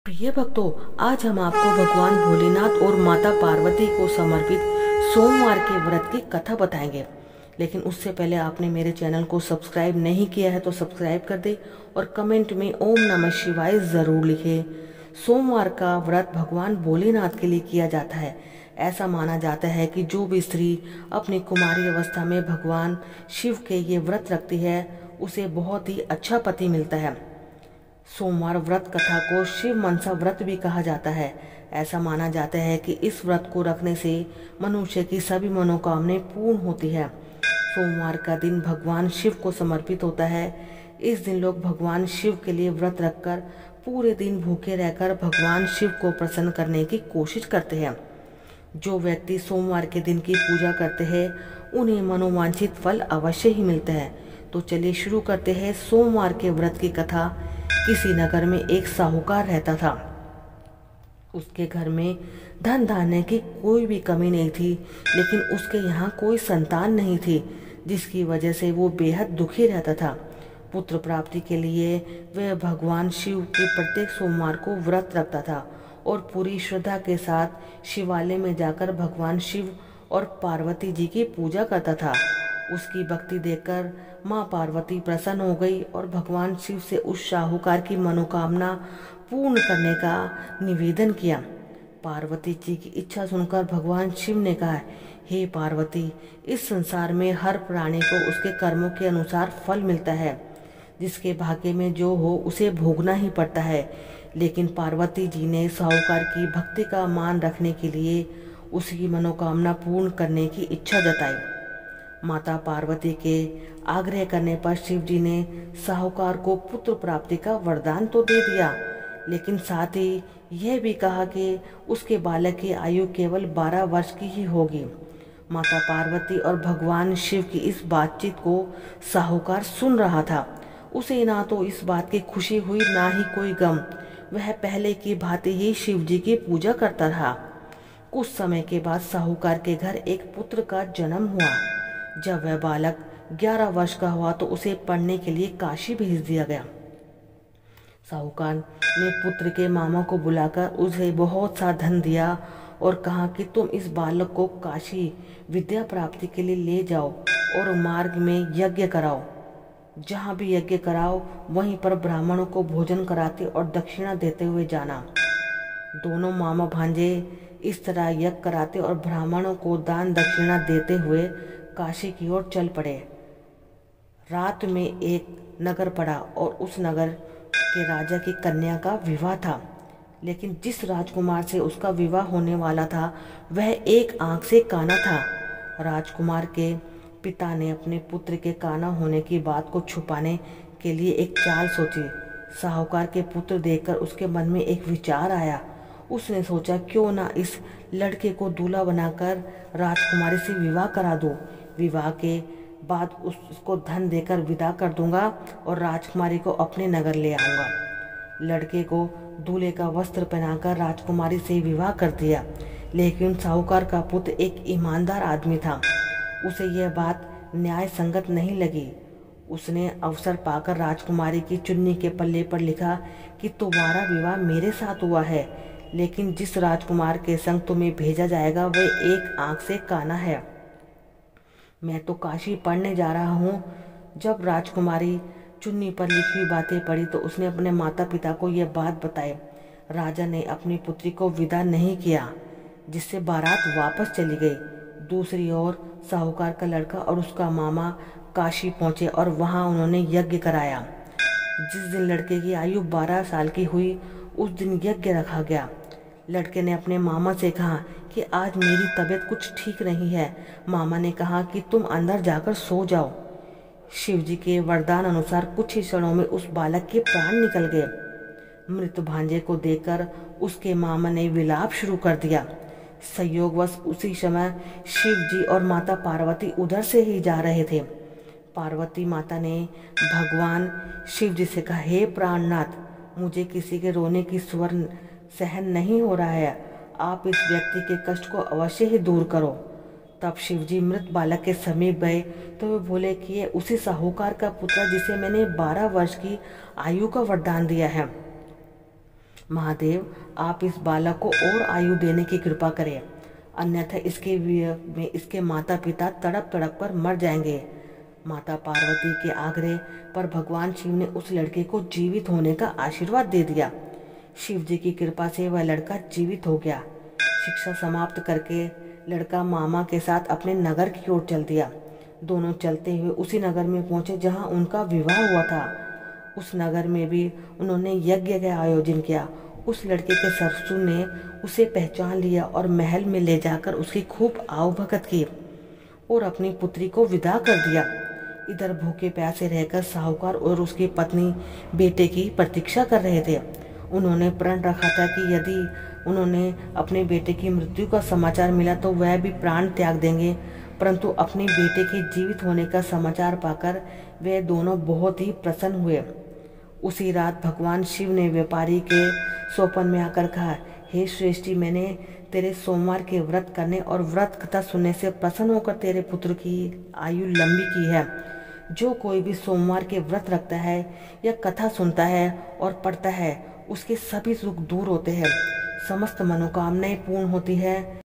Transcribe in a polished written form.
प्रिय भक्तों, आज हम आपको भगवान भोलेनाथ और माता पार्वती को समर्पित सोमवार के व्रत की कथा बताएंगे। लेकिन उससे पहले आपने मेरे चैनल को सब्सक्राइब नहीं किया है तो सब्सक्राइब कर दे और कमेंट में ओम नमः शिवाय जरूर लिखे। सोमवार का व्रत भगवान भोलेनाथ के लिए किया जाता है। ऐसा माना जाता है कि जो भी स्त्री अपनी कुमारी अवस्था में भगवान शिव के ये व्रत रखती है उसे बहुत ही अच्छा पति मिलता है। सोमवार व्रत कथा को शिव मनसा व्रत भी कहा जाता है। ऐसा माना जाता है कि इस व्रत को रखने से मनुष्य की सभी मनोकामनाएं पूर्ण होती है। सोमवार का दिन भगवान शिव को समर्पित होता है। इस दिन लोग भगवान शिव के लिए व्रत रखकर पूरे दिन भूखे रहकर भगवान शिव को प्रसन्न करने की कोशिश करते हैं। जो व्यक्ति सोमवार के दिन की पूजा करते हैं उन्हें मनोवांछित फल अवश्य ही मिलता है। तो चलिए शुरू करते हैं सोमवार के व्रत की कथा। किसी नगर में एक साहूकार रहता था। उसके घर में धन धान्य की कोई भी कमी नहीं थी, लेकिन उसके यहाँ कोई संतान नहीं थी, जिसकी वजह से वो बेहद दुखी रहता था। पुत्र प्राप्ति के लिए वह भगवान शिव के प्रत्येक सोमवार को व्रत रखता था और पूरी श्रद्धा के साथ शिवालय में जाकर भगवान शिव और पार्वती जी की पूजा करता था। उसकी भक्ति देखकर माँ पार्वती प्रसन्न हो गई और भगवान शिव से उस साहूकार की मनोकामना पूर्ण करने का निवेदन किया। पार्वती जी की इच्छा सुनकर भगवान शिव ने कहा, हे पार्वती, इस संसार में हर प्राणी को उसके कर्मों के अनुसार फल मिलता है। जिसके भाग्य में जो हो उसे भोगना ही पड़ता है। लेकिन पार्वती जी ने साहूकार की भक्ति का मान रखने के लिए उसकी मनोकामना पूर्ण करने की इच्छा जताई। माता पार्वती के आग्रह करने पर शिव जी ने साहूकार को पुत्र प्राप्ति का वरदान तो दे दिया, लेकिन साथ ही यह भी कहा कि उसके बालक की आयु केवल 12 वर्ष की ही होगी। माता पार्वती और भगवान शिव की इस बातचीत को साहूकार सुन रहा था। उसे ना तो इस बात की खुशी हुई ना ही कोई गम। वह पहले की भांति ही शिव जी की पूजा करता रहा। कुछ समय के बाद साहूकार के घर एक पुत्र का जन्म हुआ। जब वह बालक 11 वर्ष का हुआ तो उसे पढ़ने के लिए काशी भेज दिया गया। साहूकार ने पुत्र के मामा को बुलाकर उसे बहुत सा धन दिया और कहा कि तुम इस बालक को काशी विद्या प्राप्ति के लिए ले जाओ और मार्ग में यज्ञ कराओ। जहाँ भी यज्ञ कराओ वहीं पर ब्राह्मणों को भोजन कराते और दक्षिणा देते हुए जाना। दोनों मामा भांजे इस तरह यज्ञ कराते और ब्राह्मणों को दान दक्षिणा देते हुए काशी की ओर चल पड़े। रात में एक नगर पड़ा और उस नगर के राजा की कन्या का विवाह था। लेकिन जिस राजकुमार से उसका विवाह होने वाला था वह एक आंख से काना था। राजकुमार के पिता ने अपने पुत्र के काना होने की बात को छुपाने के लिए एक चाल सोची। साहूकार के पुत्र देखकर उसके मन में एक विचार आया। उसने सोचा, क्यों ना इस लड़के को दूल्हा बनाकर राजकुमारी से विवाह करा दूं। विवाह के बाद उसको धन देकर विदा कर दूंगा और राजकुमारी को अपने नगर ले आऊंगा। लड़के को दूल्हे का वस्त्र पहनाकर राजकुमारी से विवाह कर दिया। लेकिन साहूकार का पुत्र एक ईमानदार आदमी था। उसे यह बात न्याय संगत नहीं लगी। उसने अवसर पाकर राजकुमारी की चुन्नी के पल्ले पर लिखा कि तुम्हारा विवाह मेरे साथ हुआ है, लेकिन जिस राजकुमार के संग तुम्हें भेजा जाएगा वह एक आंख से काना है। मैं तो काशी पढ़ने जा रहा हूँ। जब राजकुमारी चुन्नी पर लिखी हुई बातें पढ़ी तो उसने अपने माता पिता को यह बात बताई। राजा ने अपनी पुत्री को विदा नहीं किया, जिससे बारात वापस चली गई। दूसरी ओर साहूकार का लड़का और उसका मामा काशी पहुंचे और वहां उन्होंने यज्ञ कराया। जिस दिन लड़के की आयु 12 साल की हुई उस दिन यज्ञ रखा गया। लड़के ने अपने मामा से कहा कि आज मेरी तबीयत कुछ ठीक नहीं है। मामा ने कहा कि तुम अंदर जाकर सो जाओ। शिव जी के वरदान अनुसार कुछ ही क्षणों में उस बालक के प्राण निकल गए। मृत भांजे को देखकर उसके मामा ने विलाप शुरू कर दिया। संयोगवश उसी समय शिव जी और माता पार्वती उधर से ही जा रहे थे। पार्वती माता ने भगवान शिव जी से कहा, हे प्राणनाथ, मुझे किसी के रोने की स्वर सहन नहीं हो रहा है। आप इस व्यक्ति के कष्ट को अवश्य ही दूर करो। तब शिव जी मृत बालक के समीप गए तो वे बोले कि ये उसी साहूकार का पुत्र जिसे मैंने 12 वर्ष की आयु का वरदान दिया है। महादेव, आप इस बालक को और आयु देने की कृपा करें, अन्यथा इसके वियोग में इसके माता पिता तड़प तड़प कर मर जाएंगे। माता पार्वती के आग्रह पर भगवान शिव ने उस लड़के को जीवित होने का आशीर्वाद दे दिया। शिव जी की कृपा से वह लड़का जीवित हो गया। शिक्षा समाप्त करके लड़का मामा के साथ अपने नगर की ओर चल दिया। दोनों चलते हुए उसी नगर में पहुंचे जहां उनका विवाह हुआ था। उस नगर में भी उन्होंने यज्ञ का आयोजन किया। उस लड़के के ससुर ने उसे पहचान लिया और महल में ले जाकर उसकी खूब आवभगत की और अपनी पुत्री को विदा कर दिया। इधर भूखे प्यासे रहकर साहूकार और उसकी पत्नी बेटे की प्रतीक्षा कर रहे थे। उन्होंने प्रण रखा था कि यदि उन्होंने अपने बेटे की मृत्यु का समाचार मिला तो वह भी प्राण त्याग देंगे, परंतु अपने बेटे के जीवित होने का समाचार पाकर वे दोनों बहुत ही प्रसन्न हुए। उसी रात भगवान शिव ने व्यापारी के स्वप्न में आकर कहा, हे श्रेष्ठी, मैंने तेरे सोमवार के व्रत करने और व्रत कथा सुनने से प्रसन्न होकर तेरे पुत्र की आयु लंबी की है। जो कोई भी सोमवार के व्रत रखता है या कथा सुनता है और पढ़ता है, उसके सभी दुख दूर होते हैं, समस्त मनोकामनाएं पूर्ण होती है।